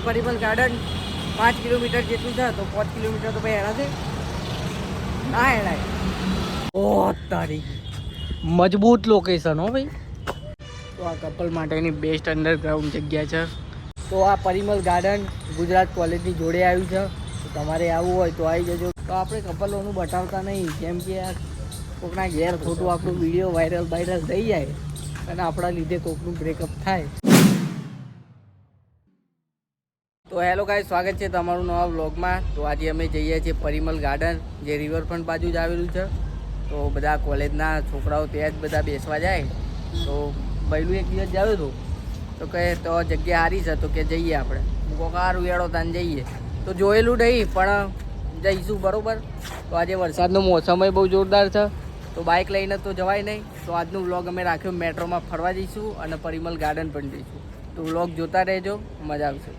Parimal garden 5 kilometre જેટલું છે તો 5 કિલોમીટર તો ભાઈ હેરાશે ના હેરાય. ઓ તારી મજબૂત લોકેશન હો ભાઈ. તો આ કપલ માટેની બેસ્ટ અંડરગ્રાઉન્ડ જગ્યા છે. તો આ પરિમલ ગાર્ડન ગુજરાત કોલેજની જોડે આવ્યું છે. તો તમારે આવવું હોય તો આવી જજો. તો આપણે કપલોનું બતાવતા નહીં કેમ કે આ કોકના ઘેર ખોટું આપણું વિડીયો વાયરલ થઈ જાય અને આપણા લીધે કોકનું બ્રેકઅપ થાય. તો હેલો ગાઈસ, સ્વાગત છે તમારું નવા વ્લોગમાં. તો આજે અમે જઈએ છીએ પરિમલ ગાર્ડન, જે રિવરફ્રન્ટ બાજુ જ આવેલું છે. તો બધા કોલેજના છોકરાઓ ત્યાં જ બધા બેસવા જાય. તો પહેલું એક દિવસ જાવ હતું તો કહે તો જગ્યા સારી છે તો કે જઈએ આપણે. હું સારું એડો તાને જઈએ. તો જોયેલું નહીં પણ જઈશું બરાબર. તો આજે વરસાદનો મોસમ બહુ જોરદાર છે તો બાઇક લઈને તો જવાય નહીં. તો આજનું વ્લોગ અમે રાખ્યો મેટ્રોમાં ફરવા જઈશું અને પરિમલ ગાર્ડન પણ જઈશું. તો વ્લોગ જોતા રહેજો, મજા આવશે.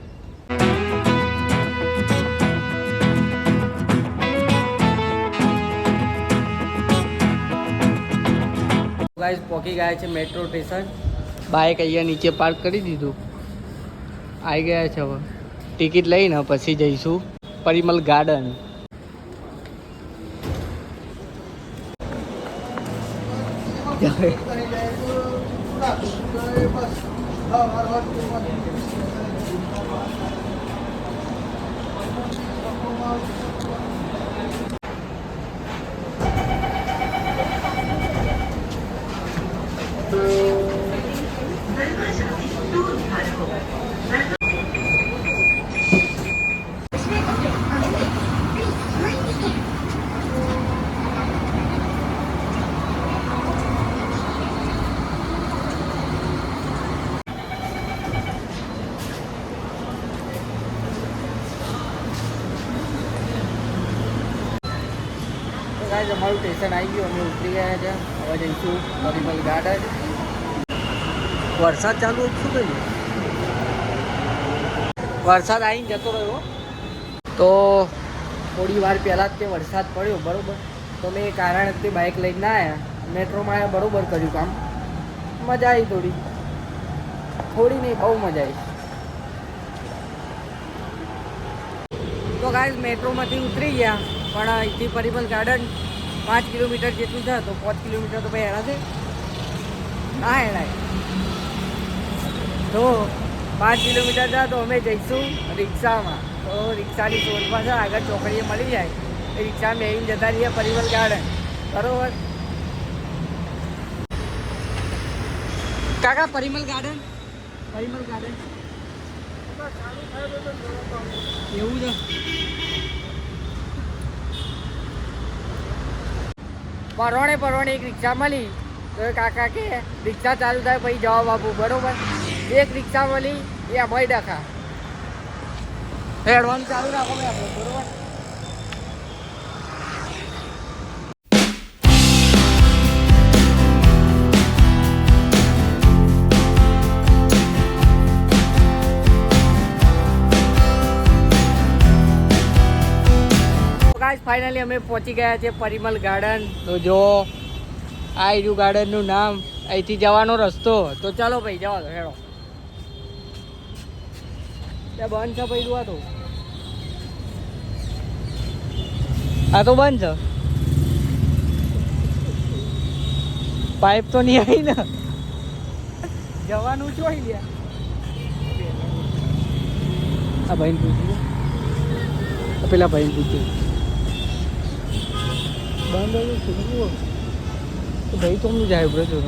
ગાઈસ પહોંચી ગયા છે મેટ્રો સ્ટેશન. બાઇક અહીંયા નીચે પાર્ક કરી દીધું. આવી ગયા છે. હવે ટિકિટ લઈને પછી જઈશું પરિમલ ગાર્ડન. અમારું સ્ટેશન આવી ગયું, અમે ઉતરી ગયા છે. હવે જઈશું પરિમલ ગાર્ડન. વરસાદ ચાલુ શું કર્યું? વરસાદ આવીને જતો રહ્યો. તો થોડી વાર પહેલાં જ તે વરસાદ પડ્યો બરાબર. તો મેં એ કારણ તે બાઇક લઈને ના આવ્યા, મેટ્રોમાં આવ્યા. બરાબર કર્યું કામ. મજા આવી થોડી નહીં, બહુ મજા આવી. તો ગાઈસ મેટ્રોમાંથી ઉતરી ગયા પણ અહીંથી પરિમલ ગાર્ડન 5 કિલોમીટર જેટલું છે તો 5 કિલોમીટર તો ભાઈ હેરાશે ના હેરાય. તો 5 કિલોમીટર જાય તો અમે જઈશું રિક્ષામાં. તો રિક્ષાની શોધમાં છે, આગળ ચોકડીએ મળી જાય એ રિક્ષામાં બેસીને જતા રહીએ પરિમલ ગાર્ડન. બરાબર કાકા? પરિમલ ગાર્ડન એવું છે. પરવાણે એક રિક્ષા મળી તો કાકા કે રિક્ષા ચાલુ થાય પછી જવાબ આપું. બરોબર, એક રિક્ષા મળી એ અમારી ડખા હેડવાનું ચાલુ રાખો ભાઈ આપણે. બરોબર. ફાઇનલી અમે પહોંચી ગયા છે પરિમલ ગાર્ડન. તો જો આ રહ્યું ગાર્ડનનું નામ. અહીંથી જવાનો રસ્તો. તો ચાલો ભાઈ જવા દો, હેડો. ત્યાં બંધ છે ભાઈ. આ તો બંધ છે. પાઇપ તો નહીં આવી ને. જવાનું શું આવી ગયા? આ ભાઈને પૂછ્યું, પેલા ભાઈને પૂછ્યું બંધ હતું તો ભાઈ તો અમને જાય બ્રજો.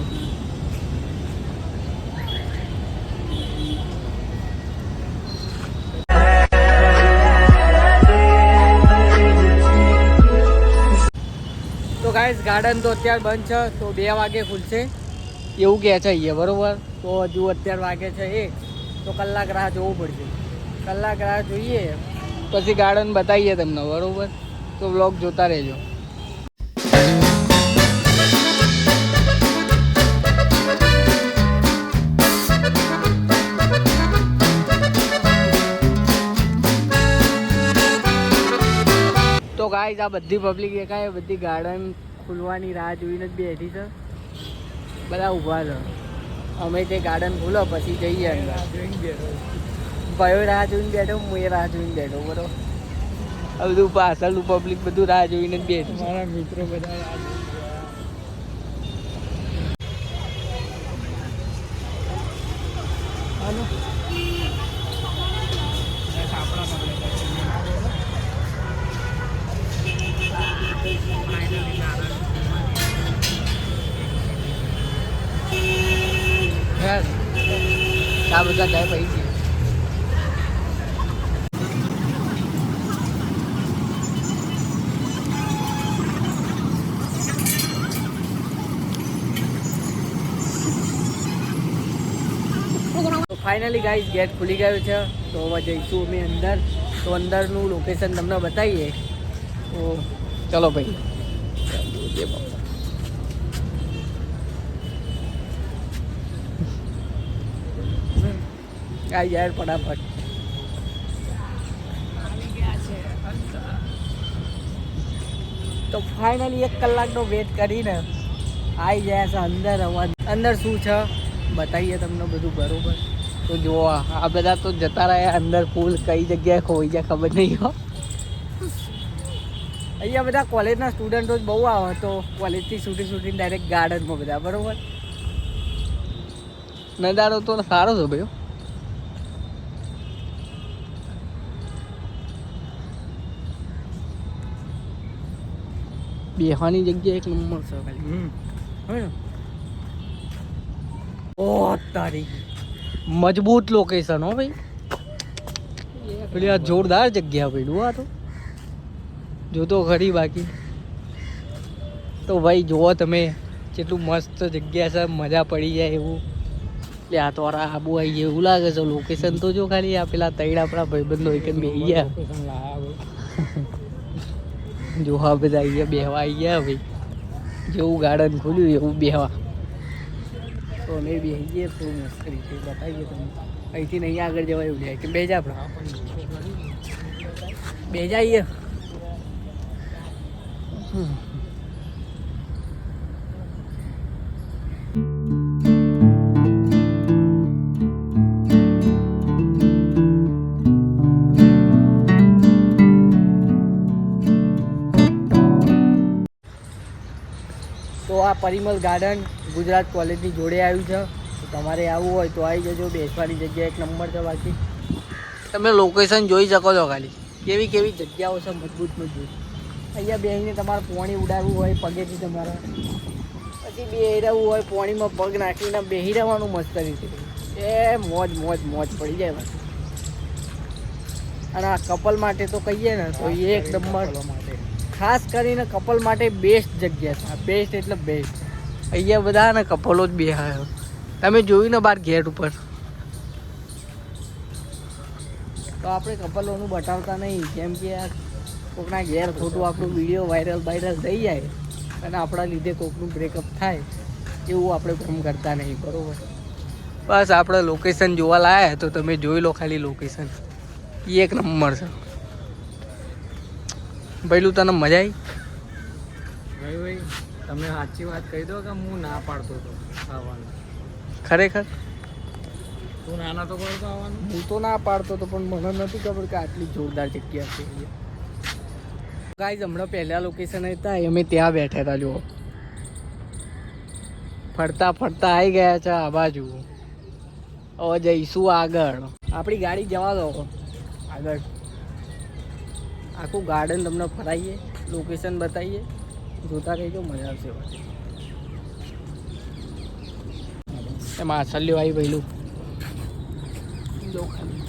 તો ગાઈસ ગાર્ડન તો અત્યારે બંધ છે. તો 2 વાગે ખુલશે એવું કહે છે અહીંયા. બરોબર. તો હજુ અત્યારે વાગે છે 1. તો કલાક રાહ જોવું પડશે. કલાક રાહ જોઈએ પછી ગાર્ડન બતાવીએ તમને. બરોબર. તો વ્લોગ જોતા રહેજો. તો ગાઈસ આ બધી પબ્લિક દેખાય, બધી ગાર્ડન ખુલવાની રાહ જોઈને જ બેઠી છે. બધા ઊભા છે. અમે તે ગાર્ડન ખુલો પછી જઈએ અંદર. ભાઈઓ રાહ જોઈને બેઠો, હું એ રાહ જોઈને બેઠો, બરોબર. આ બધું પાછળનું પબ્લિક બધું રાહ જોઈને જ બેઠું. મારા મિત્રો બધા રાહ જોઈને આ બધા જાય પૈકી. તો ફાઇનલી ગાઈસ ગેટ ખુલી ગયું છે, તો હવે જઈશું અમે અંદર. તો અંદરનું લોકેશન તમને બતાવીએ. તો ચલો ભાઈ. આ યાર ફટાફટ. તો ફાઇનલી 1 કલાકનો વેટ કરીને આવી ગયા છે અંદર. અંદર શું છે બતાવીએ તમને બધું, બરોબર. તો જો આ બધા તો જતા રહ્યા અંદર. ફૂલ કઈ જગ્યાએ ખોઈ જાય ખબર નહીં હો. અહીંયા બધા કોલેજના સ્ટુડન્ટો જ બહુ આવે, તો કોલેજથી છૂટીને ડાયરેક્ટ ગાર્ડનમાં બધા, બરોબર. નજારો તો સારો છે ભાઈ. બેહવાની જગ્યા એક નંબર છે ખાલી. ઓ તારી મજબૂત લોકેશન હો ભાઈ. પેલી આ જોરદાર જગ્યા ભાઈ. આ તો જો તો ખરી. બાકી તો ભાઈ જુઓ તમે કેટલું મસ્ત જગ્યા છે, મજા પડી જાય એવું. એટલે આ તો આબુ આવી જાય એવું લાગે છે. લોકેશન તો જો ખાલી આ પેલા તૈડ આપણા ભાઈબંધો એક જ બેસી ગયા. જો હા બધા અહીંયા બેહવા આવી ગયા ભાઈ. જેવું ગાર્ડન ખુલ્યું એવું બેહવા. તો અમે બેસી જઈએ. થોડું મસ્કરી છે બતાવીએ તમને. અહીંથી નહીં આગળ જવાય એવું જાય કે બે જા આપણે બે જઈએ. તો આ પરિમલ ગાર્ડન ગુજરાત કોલેજની જોડે આવ્યું છે. તમારે આવવું હોય તો આવી જજો. બેસવાની જગ્યા એક નંબર છે. બાકી તમે લોકેશન જોઈ શકો છો ખાલી કેવી કેવી જગ્યાઓ છે, મજબૂત. અહીંયા બેસીને તમારે પોણી ઉડાડવું હોય પગેથી, તમારે પછી બેસી રહેવું હોય પોણીમાં પગ નાખીને બેસી રહેવાનું મસ્ત રીતે. એ મોજ પડી જાય બાકી. અને આ કપલ માટે તો કહીએ ને તો એક નંબર, ખાસ કરીને કપલ માટે બેસ્ટ જગ્યા છે. બેસ્ટ એટલે બેસ્ટ. અહીંયા બધા ને કપલો જ બેહાયો. તમે જોયું ને બહાર ગેટ ઉપર. તો આપણે કપલોનું બતાવતા નહીં, કેમ કે આ કોકના ઘેર ખોટું આપણું વિડીયો વાયરલ થઈ જાય અને આપણા લીધે કોકનું બ્રેકઅપ થાય એવું આપણે કામ કરતા નહીં, બરાબર. બસ આપણે લોકેશન જોવા લાયા તો તમે જોઈ લો ખાલી લોકેશન. એ એક નંબર છે ભાઈલું. તને મજા આવી? ભાઈ તમે સાચી વાત કહી દો કે હું ના પાડતો હતો આવવાનું. ખરેખર તું નાના તો પડતો આવવાનું. હું તો ના પાડતો હતો, પણ મને નથી ખબર કે આટલી જોરદાર જગ્યા છે. ગાઈઝ હમણાં પહેલા લોકેશન હતા અમે ત્યાં બેઠા હતા. જુઓ ફરતા આવી ગયા છે આ બાજુ. હવે જઈશું આગળ. આપણી ગાડી જવા દો આગળ. આખું ગાર્ડન તમને ફરાઈએ, લોકેશન બતાવીએ, જોતા રહેજો, મજા આવશે. એમાં માછલીઓ આવી પહેલું જો ખાલી.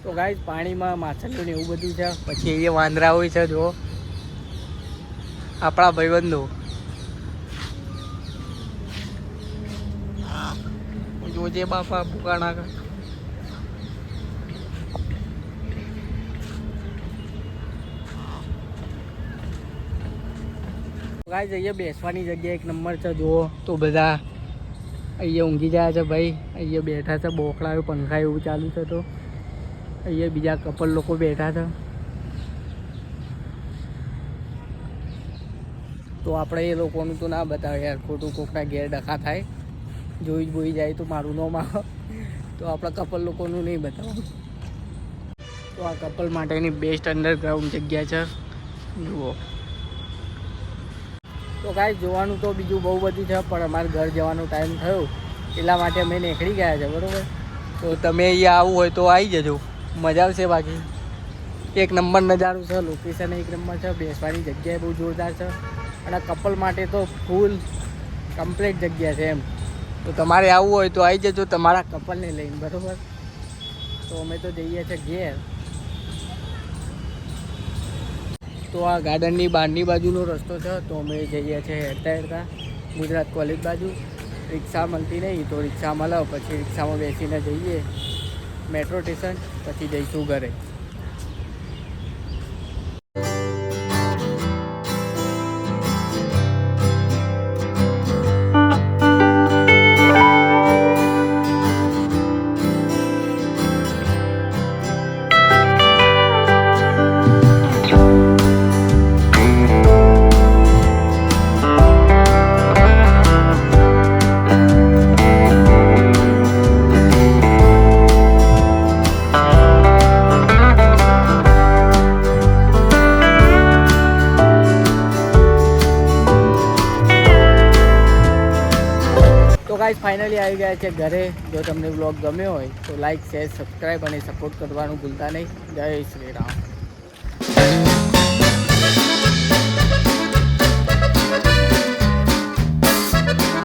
તો ગાઈસ પાણીમાં માછલીઓ ને એવું બધું છે. પછી અહીંયા વાંદરા હોય છે. જો આપણા ભાઈબંધો જોજે બાપા પુકાણા. ગાઈસ અહીંયા બેસવાની જગ્યા એક નંબર છે. જુઓ તો બધા અહીંયા ઊંઘી જાય છે ભાઈ. અહીંયા બેઠા છે, બોખડાયું પંખા એવું ચાલુ છે. તો અહીંયા બીજા કપલ લોકો બેઠા છે. તો આપણે એ લોકોનું તો ના બતાવે યાર, ખોટું કોકના ઘેર ડખા થાય, જોઈ જ બોઈ જાય તો મારું ન માં. તો આપણે કપલ લોકોનું નહીં બતાવવું. તો આ કપલ માટેની બેસ્ટ અંડરગ્રાઉન્ડ જગ્યા છે, જુઓ. તો કાંઈ જોવાનું તો બીજું બહુ બધું છે, પણ અમારે ઘર જવાનો ટાઈમ થયો એટલા માટે અમે નીકળી ગયા છે, બરાબર. તો તમે અહીંયા આવવું હોય તો આવી જજો, મજા આવશે. બાકી એક નંબર નજારું છે, લોકેશન એક નંબર છે, બેસવાની જગ્યાએ બહુ જોરદાર છે, અને કપલ માટે તો ફૂલ કમ્પ્લીટ જગ્યા છે એમ. તો તમારે આવવું હોય તો આવી જજો તમારા કપલને લઈને, બરાબર. તો અમે તો જઈએ છીએ ઘેર. તો આ ગાર્ડનની બહારની બાજુનો રસ્તો છે, તો અમે જઈએ છીએ હેરતા હેરતા ગુજરાત કોલેજ બાજુ. રિક્ષા મળતી નહીં તો રિક્ષા મળે, પછી રિક્ષામાં બેસીને જઈએ મેટ્રો સ્ટેશન, પછી જઈશું ઘરે. ગાઈસ ફાઇનલી આવી ગયા છે ઘરે. જો તમને વ્લોગ ગમ્યો હોય તો લાઈક, શેર, સબસ્ક્રાઈબ અને સપોર્ટ કરવાનું ભૂલતા નહીં. જય શ્રી રામ.